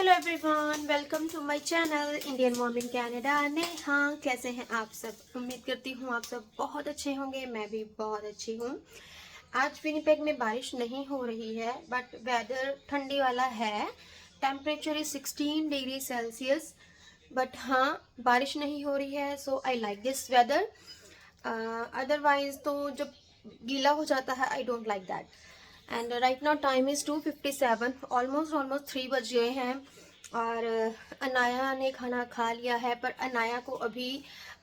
Hello everyone, welcome to my channel Indian mom in Canada. हाँ, कैसे हैं आप सब? उम्मीद करती हूँ आप सब बहुत अच्छे होंगे। मैं भी बहुत अच्छी हूँ। आज विनिपेग में बारिश नहीं हो रही है, बट वेदर ठंडी वाला है। Temperature is 16 degree Celsius, but हाँ, बारिश नहीं हो रही है। So I like this weather. Otherwise तो जब गीला हो जाता है, I don't like that. And right now time is 2:57, almost 3 बज गए हैं। और अनाया ने खाना खा लिया है, पर अनाया को अभी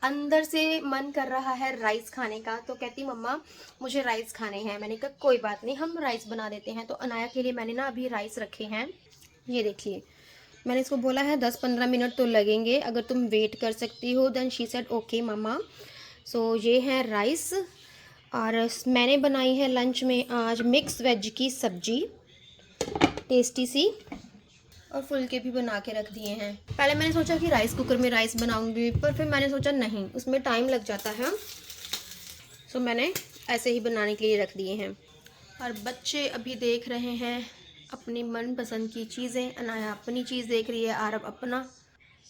अंदर से मन कर रहा है राइस खाने का। तो कहती मम्मा मुझे राइस खाने हैं। मैंने कहा कोई बात नहीं, हम राइस बना देते हैं। तो अनाया के लिए मैंने ना अभी राइस रखे हैं, ये देखिए। मैंने इसको बोला है 10-15 मिनट तो लगेंगे, अगर तुम वेट कर सकती हो। देन शी सेड ओके मम्मा। सो ये है राइस। और मैंने बनाई है लंच में आज मिक्स वेज की सब्जी, टेस्टी सी, और फुलके भी बना के रख दिए हैं। पहले मैंने सोचा कि राइस कुकर में राइस बनाऊंगी, पर फिर मैंने सोचा नहीं, उसमें टाइम लग जाता है। सो मैंने ऐसे ही बनाने के लिए रख दिए हैं। और बच्चे अभी देख रहे हैं अपनी मनपसंद की चीज़ें। अनाया अपनी चीज़ देख रही है, आरब अपना।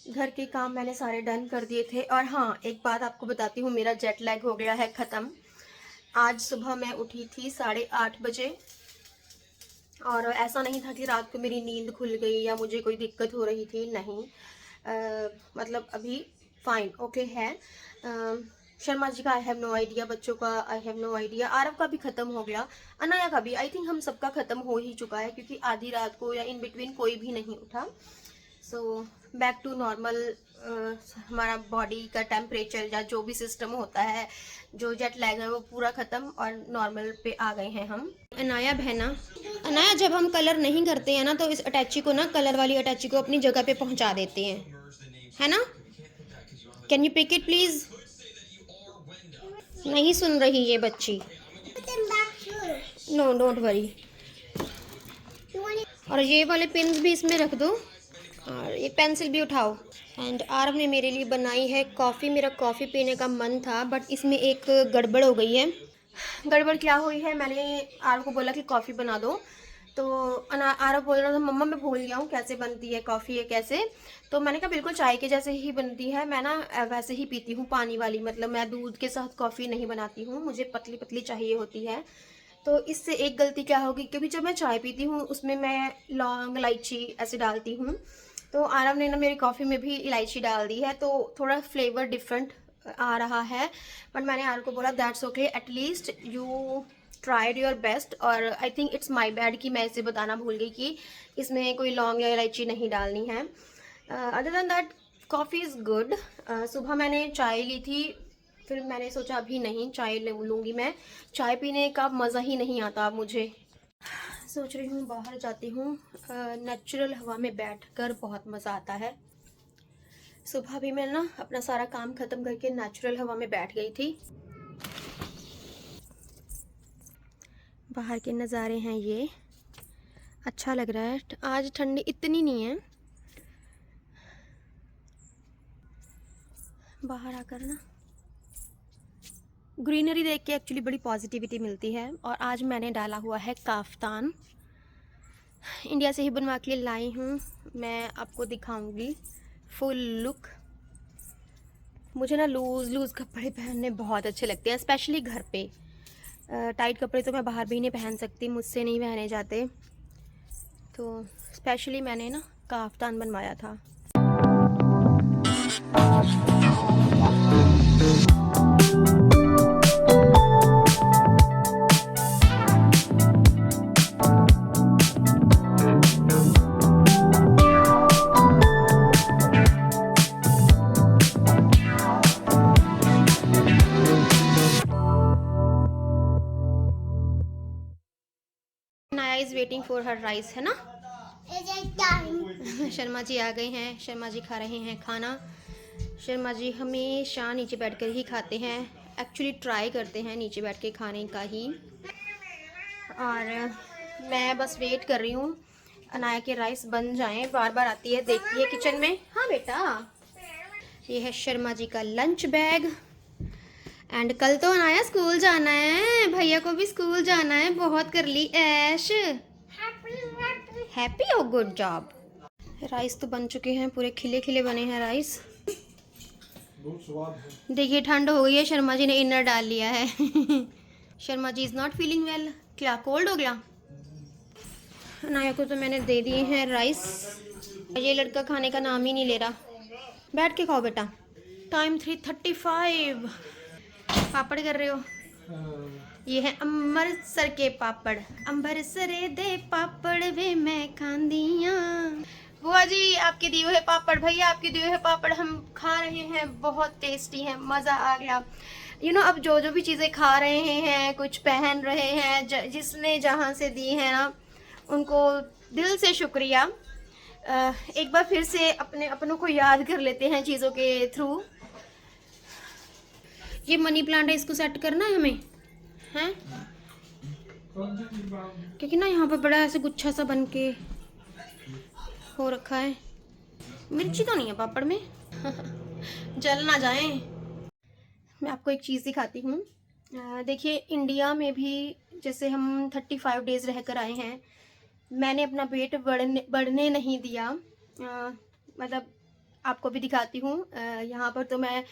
घर के काम मैंने सारे डन कर दिए थे। और हाँ, एक बात आपको बताती हूँ, मेरा जेट लैग हो गया है ख़त्म। आज सुबह मैं उठी थी 8:30 बजे, और ऐसा नहीं था कि रात को मेरी नींद खुल गई या मुझे कोई दिक्कत हो रही थी, नहीं। मतलब अभी फाइन ओके है। शर्मा जी का आई हैव नो आइडिया, बच्चों का I have no idea, Aarav का भी ख़त्म हो गया, अनाया का भी आई थिंक हम सबका ख़त्म हो ही चुका है, क्योंकि आधी रात को या इन बिटवीन कोई भी नहीं उठा। So back to normal. हमारा बॉडी का टेम्परेचर या जो भी सिस्टम होता है, जो जेट लैग है, वो पूरा ख़त्म और नॉर्मल पे आ गए हैं हम। अनाया बहना, अनाया जब हम कलर नहीं करते हैं ना, तो इस अटैची को ना, कलर वाली अटैची को अपनी जगह पे पहुंचा देते हैं, है ना? Can you pick it please? नहीं सुन रही ये बच्ची। No don't worry. और ये वाले पिन्स भी इसमें रख दो, और ये पेंसिल भी उठाओ। एंड आरव ने मेरे लिए बनाई है कॉफ़ी। मेरा कॉफ़ी पीने का मन था, बट इसमें एक गड़बड़ हो गई है। गड़बड़ क्या हुई है, मैंने आरव को बोला कि कॉफ़ी बना दो, तो आरव बोल रहा था मम्मा मैं भूल गया हूँ कैसे बनती है कॉफ़ी, है कैसे। तो मैंने कहा बिल्कुल चाय के जैसे ही बनती है, मैं ना वैसे ही पीती हूँ, पानी वाली। मतलब मैं दूध के साथ कॉफ़ी नहीं बनाती हूँ, मुझे पतली पतली चाहिए होती है। तो इससे एक गलती क्या होगी, क्योंकि जब मैं चाय पीती हूँ उसमें मैं लौंग इलायची ऐसे डालती हूँ, तो आरव ने ना मेरी कॉफ़ी में भी इलायची डाल दी है, तो थोड़ा फ्लेवर डिफरेंट आ रहा है। बट मैंने आरव को बोला that's okay, at least you tried your best. और I think it's my bad कि मैं इसे बताना भूल गई कि इसमें कोई लौंग या इलायची नहीं डालनी है। Other than that coffee is good. सुबह मैंने चाय ली थी, फिर मैंने सोचा अभी नहीं, चाय लूँगी मैं। चाय पीने का मज़ा ही नहीं आता मुझे। सोच रही हूँ बाहर जाती हूँ, नेचुरल हवा में बैठकर बहुत मज़ा आता है। सुबह भी मैं ना अपना सारा काम ख़त्म करके नेचुरल हवा में बैठ गई थी। बाहर के नज़ारे हैं ये, अच्छा लग रहा है। आज ठंडी इतनी नहीं है, बाहर आकर ना ग्रीनरी देख के एक्चुअली बड़ी पॉजिटिविटी मिलती है। और आज मैंने डाला हुआ है काफ्तान, इंडिया से ही बनवा के लाई हूँ। मैं आपको दिखाऊंगी फुल लुक। मुझे ना लूज़ कपड़े पहनने बहुत अच्छे लगते हैं, स्पेशली घर पे। टाइट कपड़े तो मैं बाहर भी नहीं पहन सकती, मुझसे नहीं पहने जाते। तो स्पेशली मैंने ना काफ्तान बनवाया था। नाया is waiting for her rice, है ना? शर्मा जी आ गए हैं, शर्मा जी खा रहे हैं खाना। शर्मा जी हमेशा नीचे बैठकर ही खाते हैं, एक्चुअली ट्राई करते हैं नीचे बैठ के खाने का ही। और मैं बस वेट कर रही हूँ अनाया के राइस बन जाएं। बार बार आती है, देखती है किचन में। हाँ बेटा, ये है शर्मा जी का लंच बैग। एंड कल तो अनाया स्कूल जाना है, भैया को भी स्कूल जाना है, बहुत कर ली ऐश। हैप्पी हो, गुड जॉब। राइस तो बन चुके हैं, पूरे खिले खिले बने हैं राइस। बहुत स्वाद है। देखिए ठंड हो गई है, शर्मा जी ने इनर डाल लिया है। Sharma ji is not feeling well. क्या कोल्ड हो गया? अनाया को तो मैंने दे दिए हैं राइस। ये लड़का खाने का नाम ही नहीं ले रहा। बैठ के खाओ बेटा। टाइम 3:35। पापड़ कर रहे हो? ये है अमृतसर के पापड़। अमृतसरे दे पापड़ वे मैं खांदिया। बुआ जी आपके दिए हुए पापड़, भैया आपके दिए हुए पापड़ हम खा रहे हैं, बहुत टेस्टी है, मज़ा आ गया। अब जो जो भी चीज़ें खा रहे हैं, कुछ पहन रहे हैं, जिसने जहाँ से दी है ना, उनको दिल से शुक्रिया। एक बार फिर से अपनों को याद कर लेते हैं चीज़ों के थ्रू। ये मनी प्लांट है, इसको सेट करना है हमें, हैं? क्योंकि ना यहाँ पर बड़ा ऐसे गुच्छा सा बन के हो रखा है। मिर्ची तो नहीं है पापड़ में। जल ना जाए। मैं आपको एक चीज़ दिखाती हूँ। देखिए इंडिया में भी जैसे हम 35 डेज़ रह कर आए हैं, मैंने अपना वेट बढ़ने नहीं दिया। मतलब आपको भी दिखाती हूँ। यहाँ पर तो मैं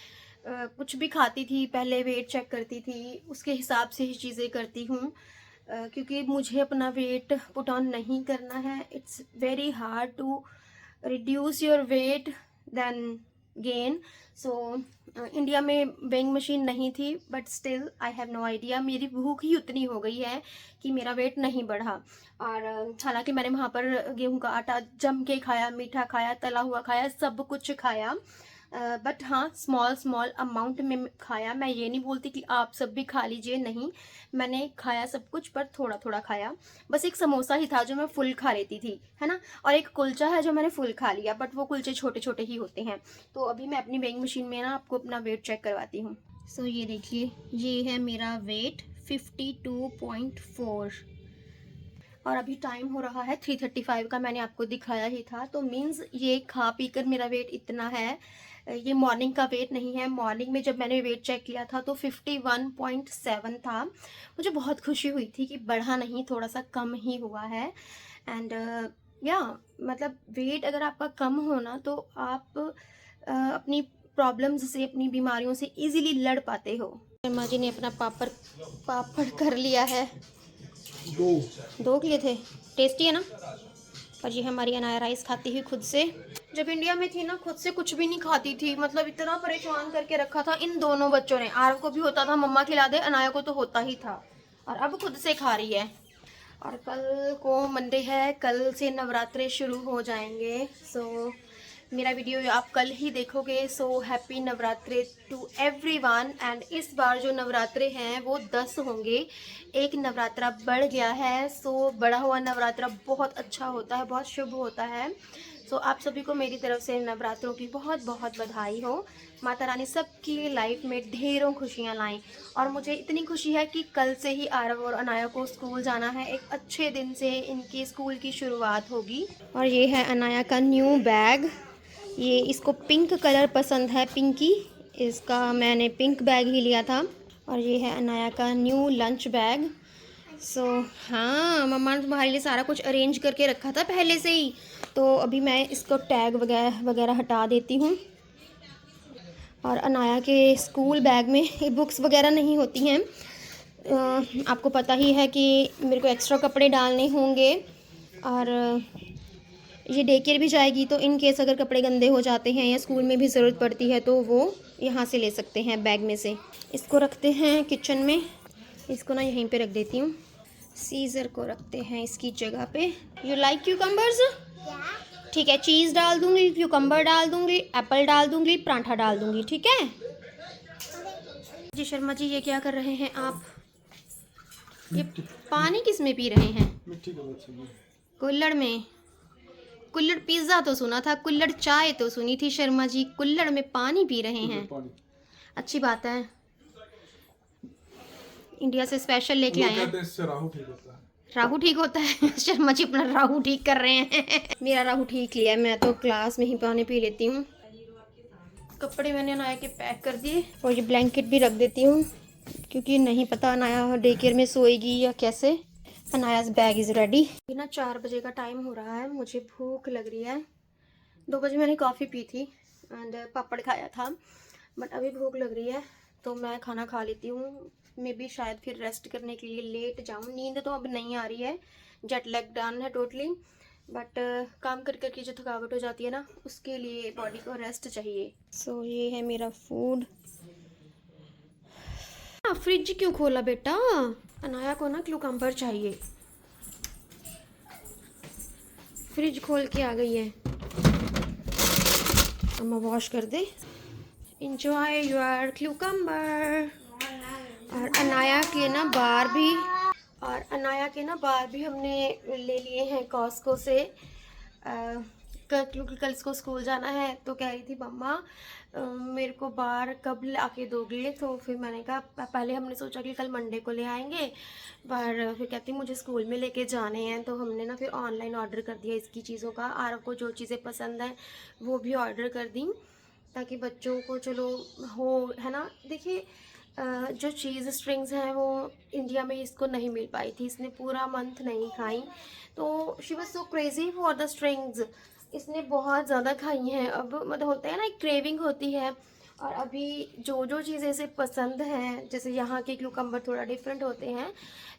कुछ भी खाती थी, पहले वेट चेक करती थी, उसके हिसाब से ही चीज़ें करती हूँ। क्योंकि मुझे अपना वेट पुट ऑन नहीं करना है। It's very hard to reduce your weight then gain. So India में वेइंग मशीन नहीं थी, but still I have no idea. मेरी भूख ही उतनी हो गई है कि मेरा वेट नहीं बढ़ा। और हालांकि मैंने वहाँ पर गेहूं का आटा जम के खाया, मीठा खाया, तला हुआ खाया, सब कुछ खाया। बट हाँ, स्मॉल अमाउंट में खाया। मैं ये नहीं बोलती कि आप सब भी खा लीजिए, नहीं, मैंने खाया सब कुछ, पर थोड़ा थोड़ा खाया। बस एक समोसा ही था जो मैं फुल खा लेती थी, है ना, और एक कुलचा है जो मैंने फुल खा लिया, बट वो कुलचे छोटे छोटे ही होते हैं। तो अभी मैं अपनी वेइंग मशीन में ना आपको अपना वेट चेक करवाती हूँ। सो ये देखिए, ये है मेरा वेट 52.4 और अभी टाइम हो रहा है 3:35 का। मैंने आपको दिखाया ही था। तो मीन्स ये खा पी कर मेरा वेट इतना है। ये मॉर्निंग का वेट नहीं है। मॉर्निंग में जब मैंने वेट चेक किया था तो 51.7 था। मुझे बहुत खुशी हुई थी कि बढ़ा नहीं, थोड़ा सा कम ही हुआ है। एंड या मतलब वेट अगर आपका कम हो ना, तो आप अपनी प्रॉब्लम्स से, अपनी बीमारियों से इजीली लड़ पाते हो। शर्मा जी ने अपना पापड़ कर लिया है। दो किए थे। टेस्टी है ना। और ये हमारी अनाया राइस खाती हुई खुद से। जब इंडिया में थी ना, खुद से कुछ भी नहीं खाती थी। मतलब इतना परेशान करके रखा था इन दोनों बच्चों ने। आरव को भी होता था मम्मा खिला दे, अनाया को तो होता ही था, और अब खुद से खा रही है। और कल को मंडे है, कल से नवरात्रे शुरू हो जाएंगे। सो मेरा वीडियो आप कल ही देखोगे। So happy Navratre to everyone. And इस बार जो नवरात्रे हैं वो 10 होंगे। एक नवरात्रा बढ़ गया है। सो बढ़ा हुआ नवरात्रा बहुत अच्छा होता है, बहुत शुभ होता है। सो आप सभी को मेरी तरफ से नवरात्रों की बहुत बहुत बधाई हो। माता रानी सबकी लाइफ में ढेरों खुशियाँ लाएं। और मुझे इतनी खुशी है कि कल से ही आरव और अनाया को स्कूल जाना है। एक अच्छे दिन से इनकी स्कूल की शुरुआत होगी। और ये है अनाया का न्यू बैग। ये इसको पिंक कलर पसंद है, पिंकी। इसका मैंने पिंक बैग ही लिया था। और ये है अनाया का न्यू लंच बैग। सो हाँ, मम्मा ने तुम्हारे लिए सारा कुछ अरेंज करके रखा था पहले से ही। तो अभी मैं इसको टैग वगैरह हटा देती हूँ। और अनाया के स्कूल बैग में बुक्स वगैरह नहीं होती हैं। आपको पता ही है कि मेरे को एक्स्ट्रा कपड़े डालने होंगे। और ये डे केयर भी जाएगी, तो इन केस अगर कपड़े गंदे हो जाते हैं या स्कूल में भी ज़रूरत पड़ती है तो वो यहाँ से ले सकते हैं बैग में से। इसको रखते हैं किचन में। इसको ना यहीं पे रख देती हूँ। सीज़र को रखते हैं इसकी जगह पे। You like cucumbers? ठीक है, चीज़ डाल दूँगी, क्यूकम्बर डाल दूँगी, एप्पल डाल दूँगी, पराठा डाल दूँगी, ठीक है जी। शर्मा जी ये क्या कर रहे हैं आप? ये पानी किस में पी रहे हैं? कुल्हड़ में? कुल्हड़ पिज्ज़ा तो सुना था, कुल्हड़ चाय तो सुनी थी शर्मा जी, कुल्हड़ में पानी पी रहे हैं। अच्छी बात है। इंडिया से स्पेशल लेके आए हैं। इससे राहु ठीक होता है। शर्मा जी अपना राहु ठीक कर रहे हैं। मेरा राहु ठीक लिया है, मैं तो क्लास में ही पानी पी लेती हूँ। कपड़े मैंने अनाया के पैक कर दिए और ये ब्लैंकेट भी रख देती हूँ, क्योंकि नहीं पता अनाया डे केयर में सोएगी या कैसे। अनाया's बैग इज़ रेडी। ना 4 बजे का टाइम हो रहा है, मुझे भूख लग रही है। 2 बजे मैंने कॉफ़ी पी थी एंड पापड़ खाया था, बट अभी भूख लग रही है तो मैं खाना खा लेती हूँ। मे बी शायद फिर रेस्ट करने के लिए लेट जाऊँ। नींद तो अब नहीं आ रही है, जेट लैग डन है टोटली, बट काम कर करके जो थकावट हो जाती है ना, उसके लिए बॉडी को रेस्ट चाहिए। सो ये है मेरा फूड। फ्रिज क्यों खोला बेटा? अनाया को ना क्यूकम्बर चाहिए, फ्रिज खोल के आ गई है। अम्मा वॉश कर दे। Enjoy your cucumber. और अनाया के ना बार भी हमने ले लिए हैं कॉस्को से, क्योंकि कल इसको स्कूल जाना है। तो कह रही थी मम्मा मेरे को बार कब ला के दोगे? तो फिर मैंने कहा, पहले हमने सोचा कि कल मंडे को ले आएंगे, पर फिर कहती मुझे स्कूल में लेके जाने हैं। तो हमने ना फिर ऑनलाइन ऑर्डर कर दिया इसकी चीज़ों का। आरव को जो चीज़ें पसंद हैं वो भी ऑर्डर कर दी, ताकि बच्चों को चलो हो, है ना। देखिए जो चीज़ स्ट्रिंग्स हैं वो इंडिया में इसको नहीं मिल पाई थी, इसने पूरा मंथ नहीं खाई। तो she was so crazy for the strings, इसने बहुत ज़्यादा खाई हैं। अब मतलब होता है ना, एक क्रेविंग होती है। और अभी जो जो चीज़ें इसे पसंद हैं, जैसे यहाँ के क्यूकम्बर थोड़ा डिफरेंट होते हैं,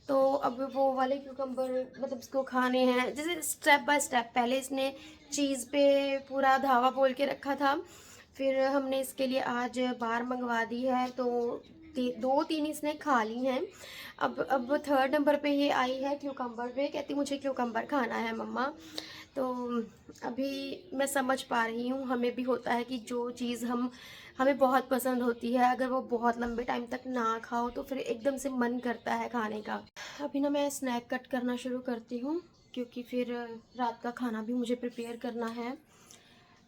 तो अब वो वाले क्यूकम्बर मतलब इसको खाने हैं। जैसे स्टेप बाय स्टेप, पहले इसने चीज़ पे पूरा धावा बोल के रखा था, फिर हमने इसके लिए आज बार मंगवा दी है, तो 2-3 इसने खा ली हैं। अब 3rd नंबर पे ये आई है क्यूकम्बर पे, कहती मुझे क्यूकम्बर खाना है मम्मा। तो अभी मैं समझ पा रही हूँ, हमें भी होता है कि जो चीज़ हमें बहुत पसंद होती है, अगर वो बहुत लंबे टाइम तक ना खाओ तो फिर एकदम से मन करता है खाने का। अभी ना मैं स्नैक कट करना शुरू करती हूँ, क्योंकि फिर रात का खाना भी मुझे प्रिपेयर करना है।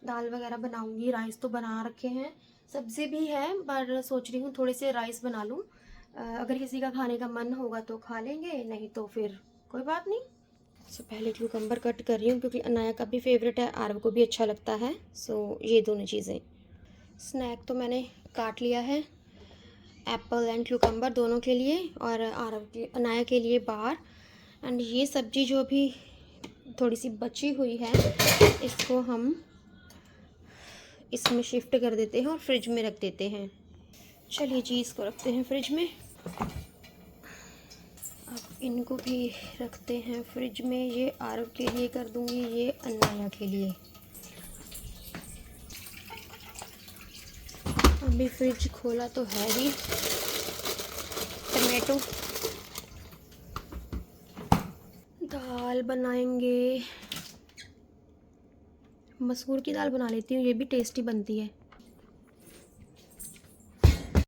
दाल वगैरह बनाऊंगी, राइस तो बना रखे हैं, सब्ज़ी भी है, पर सोच रही हूँ थोड़े से राइस बना लूँ। अगर किसी का खाने का मन होगा तो खा लेंगे, नहीं तो फिर कोई बात नहीं। सो पहले क्यूकम्बर कट कर रही हूँ, क्योंकि अनाया का भी फेवरेट है, आरव को भी अच्छा लगता है। सो ये दोनों चीज़ें। स्नैक तो मैंने काट लिया है, एप्पल एंड क्यूकम्बर दोनों के लिए, और अनाया के लिए बार। एंड ये सब्ज़ी जो भी थोड़ी सी बची हुई है, इसको हम इसमें शिफ्ट कर देते हैं और फ्रिज में रख देते हैं। चलिए जी, इसको रखते हैं फ्रिज में। अब इनको भी रखते हैं फ्रिज में। ये आरव के लिए कर दूंगी, ये अनाया के लिए। अभी फ्रिज खोला तो है ही। टमाटो, दाल बनाएंगे, मसूर की दाल बना लेती हूँ, ये भी टेस्टी बनती है।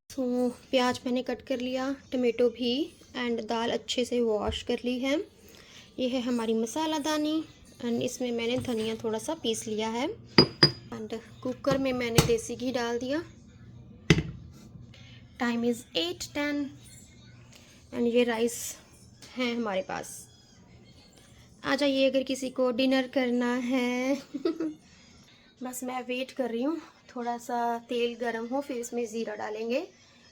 तो प्याज मैंने कट कर लिया, टमाटो भी, एंड दाल अच्छे से वॉश कर ली है। ये है हमारी मसाला दानी, एंड इसमें मैंने धनिया थोड़ा सा पीस लिया है। एंड कुकर में मैंने देसी घी डाल दिया। टाइम इज़ 8:10 एंड ये राइस हैं हमारे पास। आ जाइए अगर किसी को डिनर करना है। बस मैं वेट कर रही हूँ, थोड़ा सा तेल गरम हो, फिर इसमें ज़ीरा डालेंगे,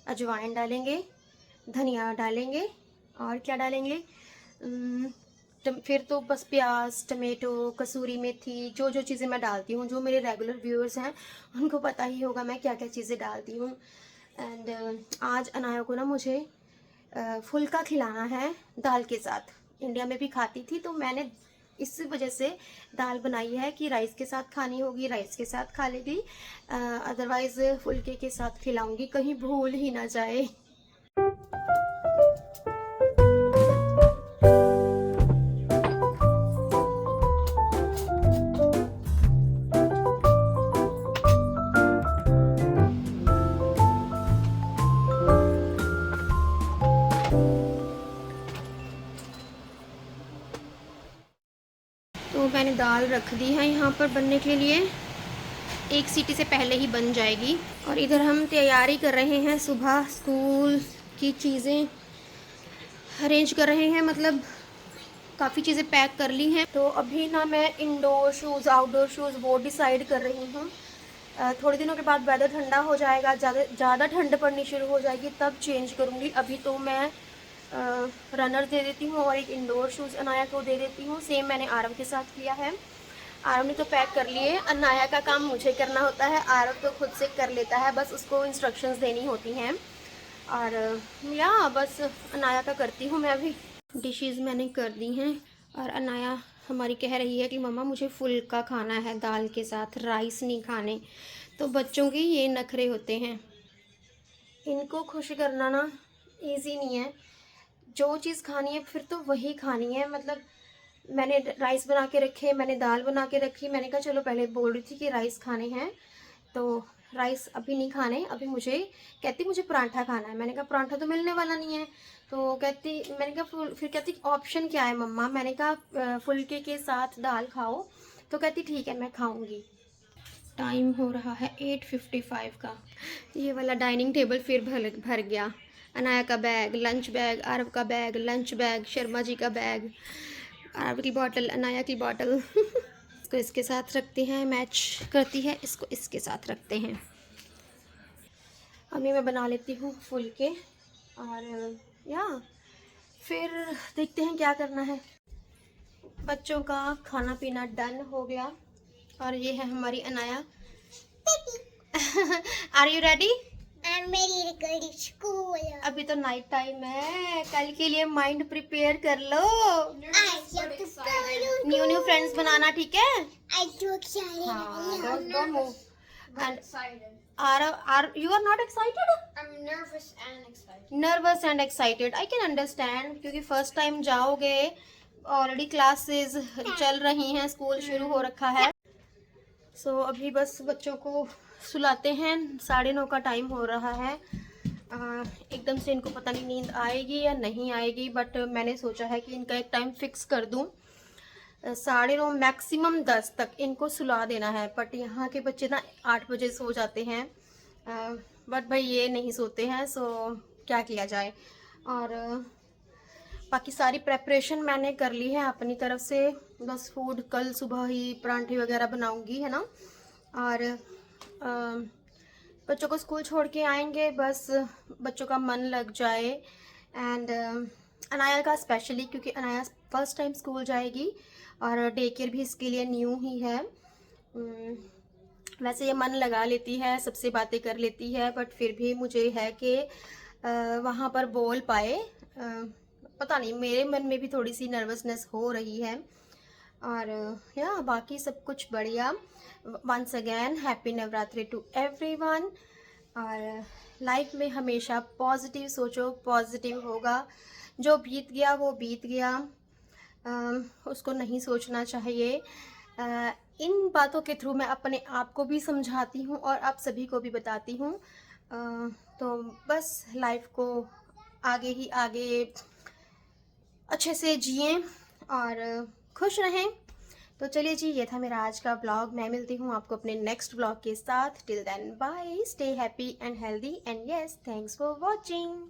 अजवाइन डालेंगे, धनिया डालेंगे, और क्या डालेंगे, फिर तो बस प्याज, टमाटो, कसूरी मेथी, जो जो चीज़ें मैं डालती हूँ, जो मेरे रेगुलर व्यूअर्स हैं उनको पता ही होगा मैं क्या क्या चीज़ें डालती हूँ। एंड आज अनाया को ना मुझे फुल्का खिलाना है दाल के साथ। इंडिया में भी खाती थी, तो मैंने इस वजह से दाल बनाई है कि राइस के साथ खानी होगी, राइस के साथ खा लेगी, अदरवाइज़ फुल्के के साथ खिलाऊंगी, कहीं भूल ही ना जाए। तो मैंने दाल रख दी है यहाँ पर बनने के लिए, 1 सीटी से पहले ही बन जाएगी। और इधर हम तैयारी कर रहे हैं, सुबह स्कूल की चीज़ें अरेंज कर रहे हैं, मतलब काफ़ी चीज़ें पैक कर ली हैं। तो अभी ना मैं इंडोर शूज़, आउटडोर शूज़ वो डिसाइड कर रही हूँ। थोड़े दिनों के बाद वेदर ठंडा हो जाएगा, ज़्यादा ठंड पड़नी शुरू हो जाएगी, तब चेंज करूँगी। अभी तो मैं रनर दे देती हूँ और एक इंडोर शूज़ अनाया को दे देती हूँ। सेम मैंने आरव के साथ किया है। आरव ने तो पैक कर लिए। अनाया का काम मुझे करना होता है, आरव तो खुद से कर लेता है, बस उसको इंस्ट्रक्शंस देनी होती हैं। और या बस अनाया का करती हूँ मैं अभी। डिशेस मैंने कर दी हैं और अनाया हमारी कह रही है कि मम्मा मुझे फुल्का खाना है दाल के साथ, राइस नहीं खाने। तो बच्चों के ये नखरे होते हैं, इनको खुश करना ना इजी नहीं है। जो चीज़ खानी है फिर तो वही खानी है। मतलब मैंने राइस बना के रखे, मैंने दाल बना के रखी, मैंने कहा चलो पहले बोल रही थी कि राइस खाने हैं तो राइस अभी नहीं खाने, अभी मुझे कहती मुझे पराठा खाना है। मैंने कहा पराठा तो मिलने वाला नहीं है। तो कहती, मैंने कहा फिर कहती ऑप्शन क्या है मम्मा, मैंने कहा फुल्के के साथ दाल खाओ। तो कहती ठीक है मैं खाऊंगी। टाइम हो रहा है 8:55 का। ये वाला डाइनिंग टेबल फिर भर गया। अनाया का बैग, लंच बैग, आरव का bag, lunch bag, Sharma ji का बैग, आरव की बॉटल, अनाया की बॉटल। इसको इसके साथ रखते हैं, मैच करती है, इसको इसके साथ रखते हैं। अभी मैं बना लेती हूँ फुल्के और या फिर देखते हैं क्या करना है। बच्चों का खाना पीना डन हो गया और ये है हमारी Anaya. Are you ready? I'm ready to go to school. अभी तो नाइट टाइम है, कल के लिए माइंड प्रिपेयर कर लो। न्यू फ्रेंड्स बनाना, ठीक है? I'm so excited. हाँ, don't move. And Excited. you are not excited? I'm nervous and excited. Nervous and excited. I can understand क्योंकि फर्स्ट टाइम जाओगे, ऑलरेडी क्लासेस चल रही हैं, स्कूल शुरू हो रखा है। सो अभी बस बच्चों को सुलाते हैं, 9:30 का टाइम हो रहा है। एकदम से इनको पता नहीं नींद आएगी या नहीं आएगी, बट मैंने सोचा है कि इनका एक टाइम फिक्स कर दूं। 9:30 मैक्सिमम 10 तक इनको सुला देना है। बट यहाँ के बच्चे ना 8 बजे सो जाते हैं, बट भाई ये नहीं सोते हैं, सो क्या किया जाए। और बाकी सारी प्रेपरेशन मैंने कर ली है अपनी तरफ से, बस फूड कल सुबह ही परांठे वगैरह बनाऊंगी, है ना। और बच्चों को स्कूल छोड़ के आएंगे, बस बच्चों का मन लग जाए। एंड अनाया का स्पेशली, क्योंकि अनाया फर्स्ट टाइम स्कूल जाएगी और डे केयर भी इसके लिए न्यू ही है। वैसे ये मन लगा लेती है, सबसे बातें कर लेती है, बट फिर भी मुझे है कि वहाँ पर बोल पाए। पता नहीं, मेरे मन में भी थोड़ी सी नर्वसनेस हो रही है। और या बाकी सब कुछ बढ़िया। Once again happy Navratri to everyone. और लाइफ में हमेशा पॉजिटिव सोचो, पॉजिटिव होगा। जो बीत गया वो बीत गया, उसको नहीं सोचना चाहिए। इन बातों के थ्रू मैं अपने आप को भी समझाती हूँ और आप सभी को भी बताती हूँ। तो बस लाइफ को आगे ही आगे अच्छे से जिएं और खुश रहें। तो चलिए जी, ये था मेरा आज का ब्लॉग। मैं मिलती हूँ आपको अपने नेक्स्ट ब्लॉग के साथ। Till then bye, stay happy and healthy and yes, thanks for watching.